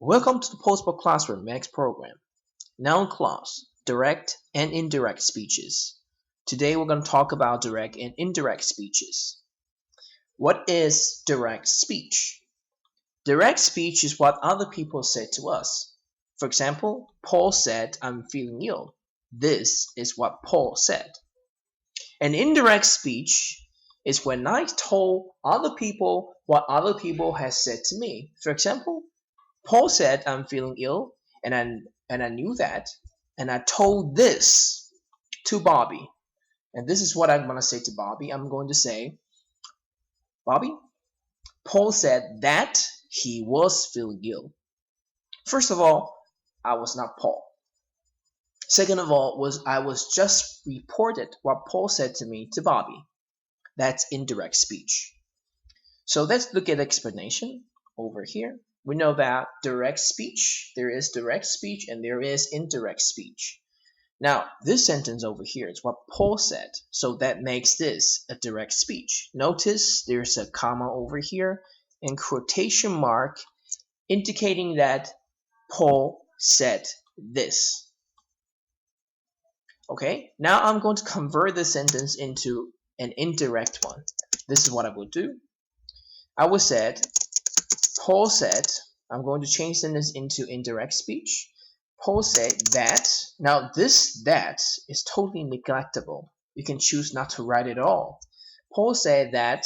Welcome to the Postbook Classroom Max program. Noun clause, direct and indirect speeches. Today we're going to talk about direct and indirect speeches. What is direct speech? Direct speech is what other people say to us. For example, Paul said, "I'm feeling ill." This is what Paul said. An indirect speech is when I told other people what other people have said to me. For example, Paul said, "I'm feeling ill," and I knew that, and I told this to Bobby. And this is what I'm going to say to Bobby. I'm going to say, "Bobby, Paul said that he was feeling ill." First of all, I was not Paul. Second of all, I was just reported what Paul said to me to Bobby. That's indirect speech. So let's look at the explanation over here. We know that direct speech, there is direct speech and there is indirect speech. Now, this sentence over here is what Paul said, so that makes this a direct speech. Notice there's a comma over here and quotation mark indicating that Paul said this. Okay, now I'm going to convert the sentence into an indirect one. This is what I will do. I will say, Paul said, I'm going to change sentence into indirect speech. Paul said that. Now this that is totally neglectable. You can choose not to write it all. Paul said that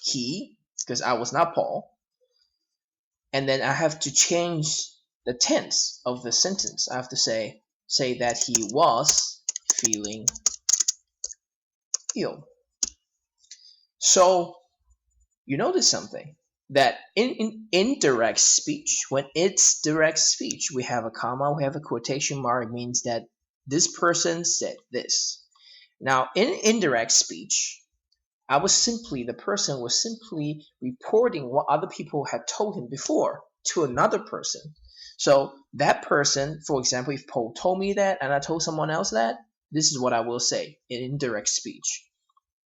he, because I was not Paul, and then I have to change the tense of the sentence. I have to say that he was feeling ill. So you notice something, that in indirect speech, when it's direct speech, we have a comma, we have a quotation mark. It means that this person said this. Now, in indirect speech, the person was simply reporting what other people had told him before to another person. So that person, for example, if Paul told me that and I told someone else that, this is what I will say in indirect speech.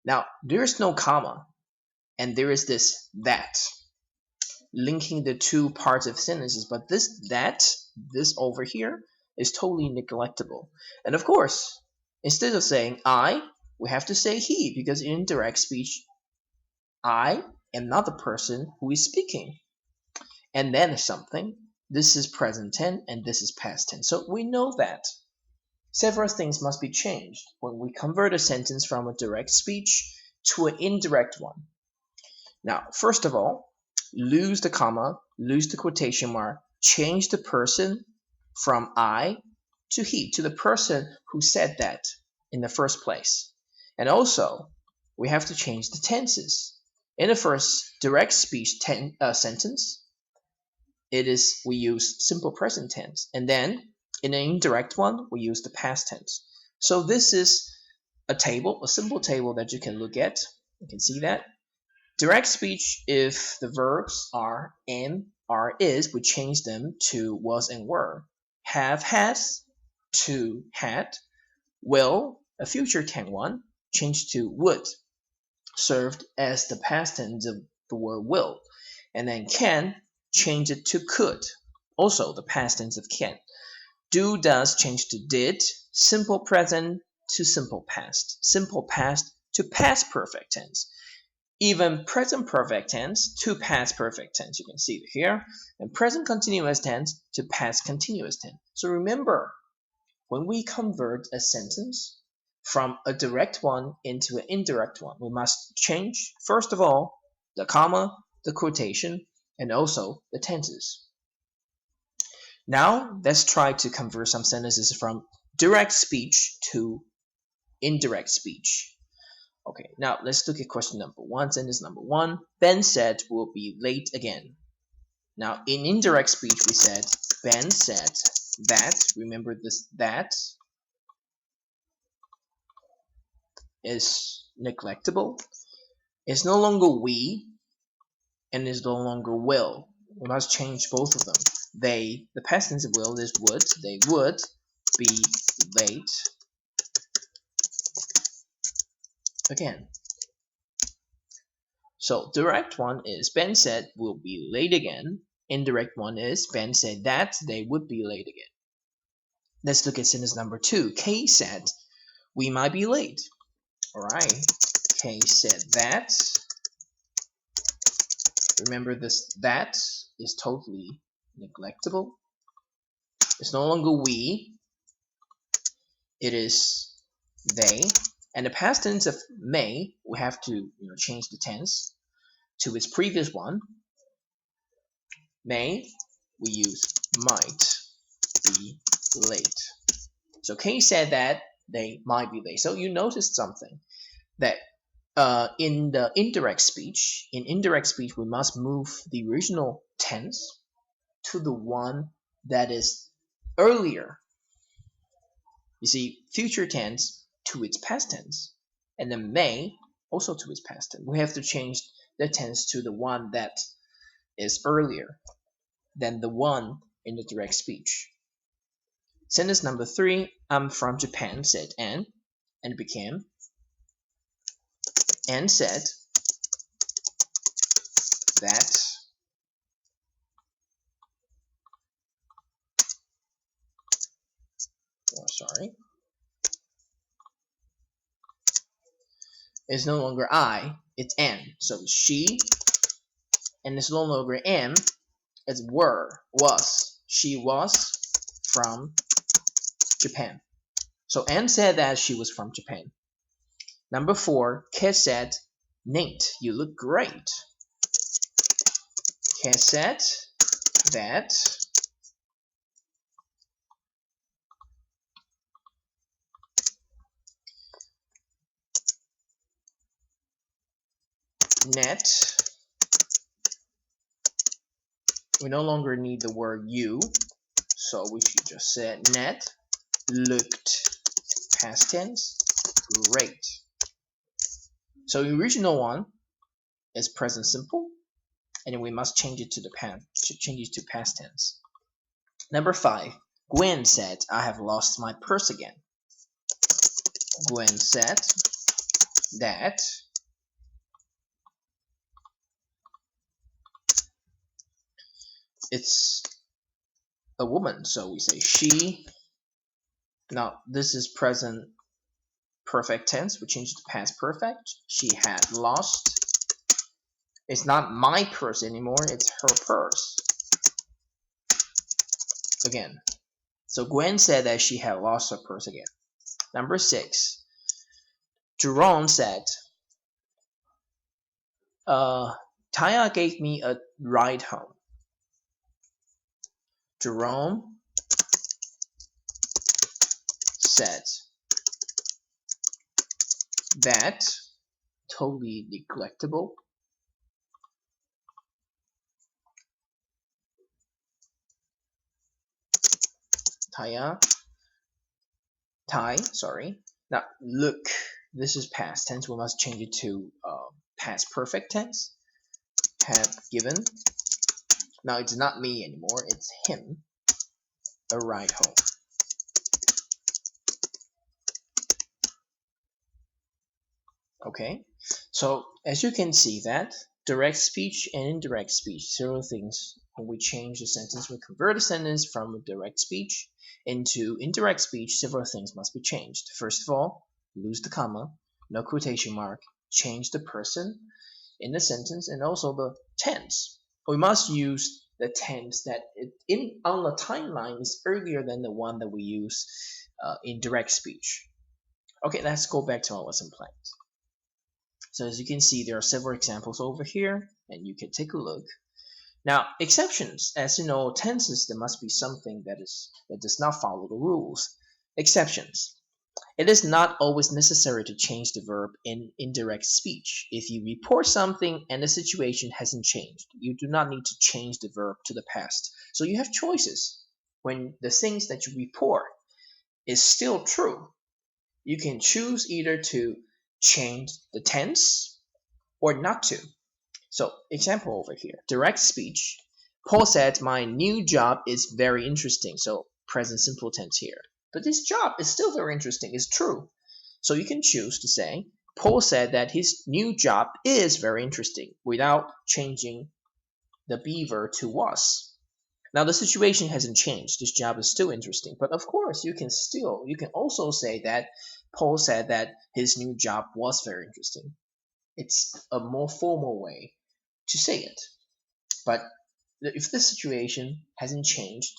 Now, there's no comma, and there is this that linking the two parts of sentences, but this over here is totally neglectable. And of course, instead of saying I, we have to say he, because in direct speech, I am not the person who is speaking. And then something, this is present tense and this is past tense. So we know that several things must be changed when we convert a sentence from a direct speech to an indirect one. Now, first of all, lose the comma, lose the quotation mark, change the person from I to he, to the person who said that in the first place. And also, we have to change the tenses. In the first direct speech sentence, we use simple present tense, and then in an indirect one, we use the past tense. So this is a simple table that you can look at. You can see that. Direct speech, if the verbs are, am, are, is, we change them to was and were. Have, has, to, had. Will, a future tense one, changed to would. Served as the past tense of the word will. And then can, change it to could. Also the past tense of can. Do, does, change to did. Simple present to simple past. Simple past to past perfect tense. Even present perfect tense to past perfect tense, you can see it here, and present continuous tense to past continuous tense. So remember, when we convert a sentence from a direct one into an indirect one, we must change, first of all, the comma, the quotation, and also the tenses. Now, let's try to convert some sentences from direct speech to indirect speech. Okay, now let's look at question number one. Sentence number one. Ben said we'll be late again. Now, in indirect speech, we said Ben said that. Remember this, that is neglectable. It's no longer we, and is no longer will. We must change both of them. The past tense of will is would. They would be late again. So direct one is Ben said we'll be late again, indirect one is Ben said that they would be late again. Let's look at sentence number 2. Kay said we might be late. All right. Kay said that. Remember this, that is totally neglectable. It's no longer we, it is they. And the past tense of may, we have to change the tense to its previous one. May, we use might be late. So Kay said that they might be late. So you noticed something, that in indirect speech, we must move the original tense to the one that is earlier. You see, future tense to its past tense, and then may also to its past tense. We have to change the tense to the one that is earlier than the one in the direct speech. Sentence number 3, I'm from Japan, said Anne, and it became Anne said that it's no longer I, it's Anne. So it's she, and it's no longer am, it's was. She was from Japan. So Anne said that she was from Japan. Number 4, Kay said, Nate, you look great. Kay said that Nat, we no longer need the word you, so we should just say Nat looked, past tense, great. So the original one is present simple, and then we must change it to past tense. Number 5, Gwen said, I have lost my purse again. Gwen said that it's a woman, so we say she. Now this is present perfect tense, we change it to past perfect. She had lost. It's not my purse anymore, it's her purse. Again. So Gwen said that she had lost her purse again. Number 6, Jerome said, Taya gave me a ride home. Jerome said that, totally neglectable. Sorry. Now look, this is past tense. We must change it to past perfect tense. Have given. Now it's not me anymore. It's him. A ride home. Okay. So as you can see that direct speech and indirect speech, several things. When we change the sentence, we convert a sentence from direct speech into indirect speech, several things must be changed. First of all, lose the comma, no quotation mark, change the person in the sentence, and also the tense. We must use the tense that on the timeline is earlier than the one that we use in direct speech. Okay, let's go back to our lesson plans. So as you can see, there are several examples over here, and you can take a look. Now, exceptions. As you know, tenses, there must be something that does not follow the rules. Exceptions. It is not always necessary to change the verb in indirect speech. If you report something and the situation hasn't changed, you do not need to change the verb to the past. So you have choices. When the things that you report is still true, you can choose either to change the tense or not to. So example over here, direct speech. Paul said, my new job is very interesting. So present simple tense here. But this job is still very interesting. It's true. So you can choose to say, Paul said that his new job is very interesting without changing the be verb to was. Now the situation hasn't changed. This job is still interesting. But of course, you can also say that Paul said that his new job was very interesting. It's a more formal way to say it. But if the situation hasn't changed,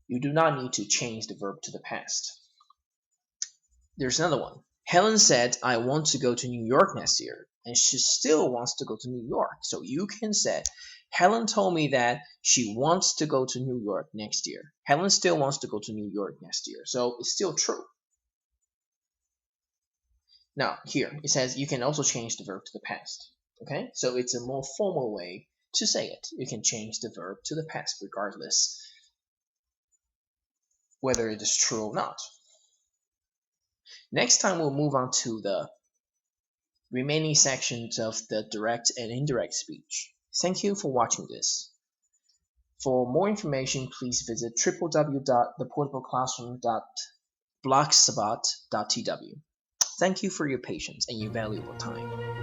you do not need to change the verb to the past. There's another one. Helen said, I want to go to New York next year. And she still wants to go to New York. So you can say, Helen told me that she wants to go to New York next year. Helen still wants to go to New York next year. So it's still true. Now, here it says you can also change the verb to the past. Okay? So it's a more formal way to say it. You can change the verb to the past regardless whether it is true or not. Next time we'll move on to the remaining sections of the direct and indirect speech. Thank you for watching this. For more information, please visit www.theportableclassroom.blogspot.tw. Thank you for your patience and your valuable time.